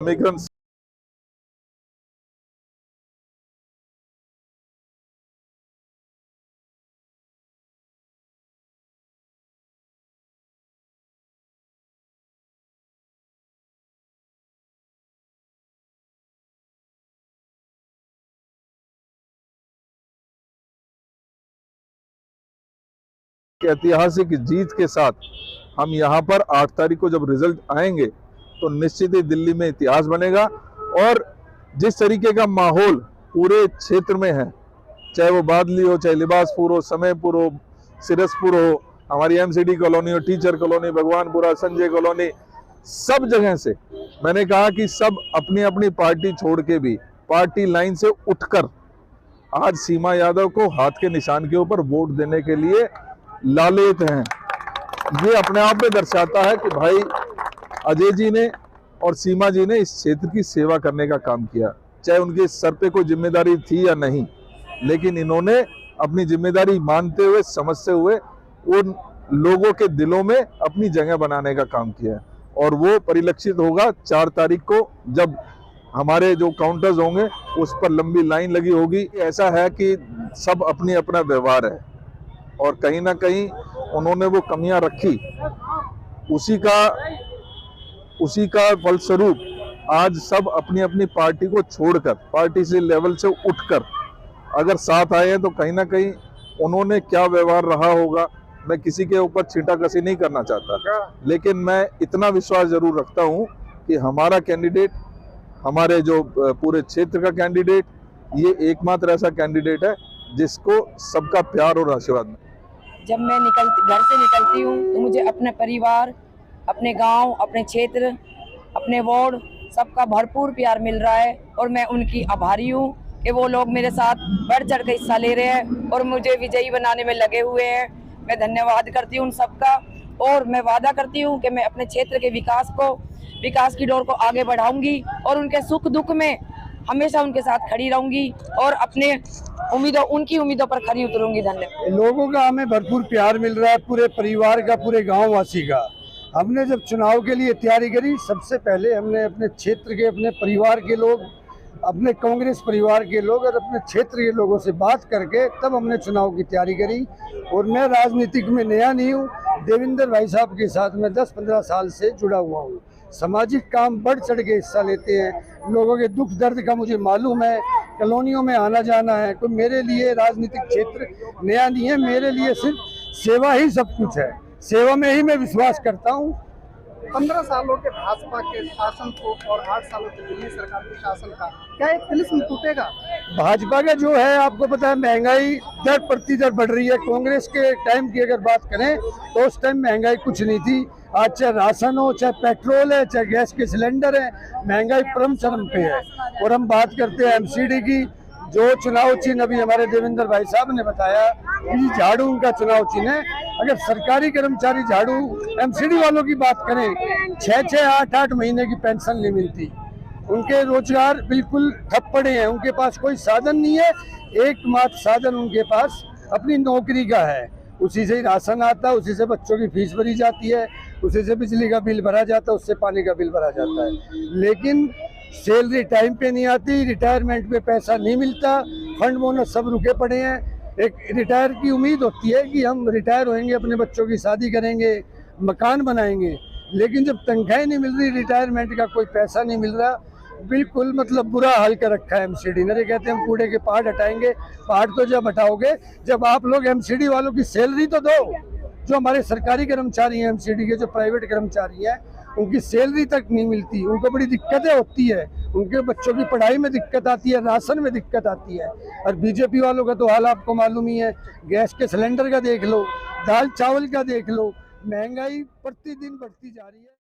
migrants के ऐतिहासिक जीत के साथ हम यहाँ पर 8 तारीख को जब रिजल्ट आएंगे तो निश्चित ही दिल्ली में इतिहास बनेगा। और जिस तरीके का माहौल पूरे क्षेत्र में है, चाहे वो बादली हो, चाहे लिबासपुर हो, समयपुर हो, सिरसपुर हो, हमारी एमसीडी कॉलोनी हो, teacher colony, Bhagwanpura, Sanjay colony, सब जगह से मैंने कहा कि सब अपनी अपनी पार्टी छोड़ के भी पार्टी लाइन से उठकर आज सीमा यादव को हाथ के निशान के ऊपर वोट देने के लिए लालेत हैं। ये अपने आप में दर्शाता है कि भाई अजय जी ने और सीमा जी ने इस क्षेत्र की सेवा करने का काम किया, चाहे उनके सर पे कोई जिम्मेदारी थी या नहीं, लेकिन इन्होंने अपनी जिम्मेदारी मानते हुए, समझते हुए उन लोगों के दिलों में अपनी जगह बनाने का काम किया। और वो परिलक्षित होगा 4 तारीख को जब हमारे जो काउंटर्स होंगे उस पर लंबी लाइन लगी होगी। ऐसा है कि सब अपनी अपना व्यवहार है और कहीं ना कहीं उन्होंने वो कमियां रखी, उसी का फलस्वरूप आज सब अपनी अपनी पार्टी को छोड़कर, पार्टी से लेवल से उठकर अगर साथ आए हैं तो कहीं ना कहीं उन्होंने क्या व्यवहार रहा होगा, मैं किसी के ऊपर छींटाकशी नहीं करना चाहता, लेकिन मैं इतना विश्वास जरूर रखता हूं कि हमारा कैंडिडेट, हमारे जो पूरे क्षेत्र का कैंडिडेट, ये एकमात्र ऐसा कैंडिडेट है जिसको सबका प्यार और आशीर्वाद। जब मैं घर से निकलती हूँ तो मुझे अपने परिवार, अपने गांव, अपने क्षेत्र, अपने वार्ड सबका भरपूर प्यार मिल रहा है और मैं उनकी आभारी हूँ कि वो लोग मेरे साथ बढ़ चढ़ के हिस्सा ले रहे हैं और मुझे विजयी बनाने में लगे हुए हैं। मैं धन्यवाद करती हूँ उन सबका और मैं वादा करती हूँ कि मैं अपने क्षेत्र के विकास की डोर को आगे बढ़ाऊंगी और उनके सुख दुख में हमेशा उनके साथ खड़ी रहूंगी और अपने उनकी उम्मीदों पर खरी उतरूंगी। धन्यवाद। लोगों का हमें भरपूर प्यार मिल रहा है, पूरे परिवार का, पूरे गांव वासी का। हमने जब चुनाव के लिए तैयारी करी, सबसे पहले हमने अपने क्षेत्र के, अपने परिवार के लोग, अपने कांग्रेस परिवार के लोग और अपने क्षेत्र के लोगों से बात करके तब हमने चुनाव की तैयारी करी। और मैं राजनीतिक में नया नहीं हूँ, देवेंद्र भाई साहब के साथ मैं 10-15 साल से जुड़ा हुआ हूँ। सामाजिक काम बढ़ चढ़ के हिस्सा लेते हैं, लोगों के दुख दर्द का मुझे मालूम है, कॉलोनियों में आना जाना है। तो मेरे लिए राजनीतिक क्षेत्र नया नहीं है, मेरे लिए सिर्फ सेवा ही सब कुछ है, सेवा में ही मैं विश्वास करता हूँ। 15 सालों के भाजपा के शासन को और 8 सालों के दिल्ली सरकार के शासन का क्या एक तिलिस्म टूटेगा? भाजपा का जो है, आपको पता है, महंगाई दर प्रतिदर बढ़ रही है। कांग्रेस के टाइम की अगर बात करें तो उस टाइम महंगाई कुछ नहीं थी। आज चाहे राशन हो, चाहे पेट्रोल है, चाहे गैस के सिलेंडर है, महंगाई परम चरम पे है। और हम बात करते हैं एमसीडी की, जो चुनाव चिन्ह अभी हमारे देवेंद्र भाई साहब ने बताया कि झाड़ू उनका चुनाव चिन्ह है। अगर सरकारी कर्मचारी झाड़ू एमसीडी वालों की बात करें, 6-6, 8-8 महीने की पेंशन नहीं मिलती, उनके रोजगार बिल्कुल ठप पड़े हैं, उनके पास कोई साधन नहीं है। एकमात्र साधन उनके पास अपनी नौकरी का है, उसी से ही राशन आता है, उसी से बच्चों की फीस भरी जाती है, उसी से बिजली का बिल भरा जाता है, उससे पानी का बिल भरा जाता है। लेकिन सैलरी टाइम पे नहीं आती, रिटायरमेंट पे पैसा नहीं मिलता, फंड बोनस सब रुके पड़े हैं। एक रिटायर की उम्मीद होती है कि हम रिटायर होंगे, अपने बच्चों की शादी करेंगे, मकान बनाएंगे, लेकिन जब तनख्वाह नहीं मिल रही, रिटायरमेंट का कोई पैसा नहीं मिल रहा, बिल्कुल मतलब बुरा हाल कर रखा है एमसीडी ने। कहते हैं हम कूड़े के पहाड़ हटाएंगे, पहाड़ तो जब हटाओगे जब आप लोग एमसीडी वालों की सैलरी तो दो। जो हमारे सरकारी कर्मचारी हैं एमसीडी के, जो प्राइवेट कर्मचारी हैं, उनकी सैलरी तक नहीं मिलती, उनको बड़ी दिक्कतें होती है, उनके बच्चों की पढ़ाई में दिक्कत आती है, राशन में दिक्कत आती है। और बीजेपी वालों का तो हाल आपको मालूम ही है, गैस के सिलेंडर का देख लो, दाल चावल का देख लो, महंगाई प्रतिदिन बढ़ती जा रही है।